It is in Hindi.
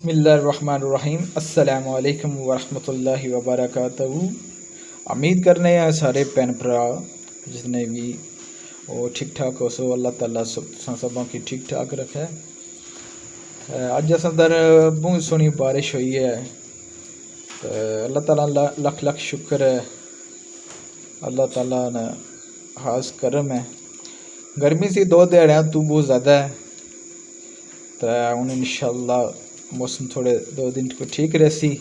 बिस्मिल्लाहिर्रहमानिर्रहीम। अस्सलामु अलैकुम वरहमतुल्लाहि वबरकातुहू। उम्मीद करने हैं सारे भैन भरा जितने भी वो ठीक ठाक हो सो अल्लाह ताला सबों की ठीक ठाक रखे। अज अस अंदर बहुत सोहनी बारिश हुई है तो अल्लाह ताला लख लख शुक्र है। अल्लाह ताला ने खास करम है। गर्मी सी 2 दिहाड़ियां तो बहुत ज़्यादा है तो हूँ इंशाअल्लाह मौसम थोड़े 2 दिन को ठीक रहसी।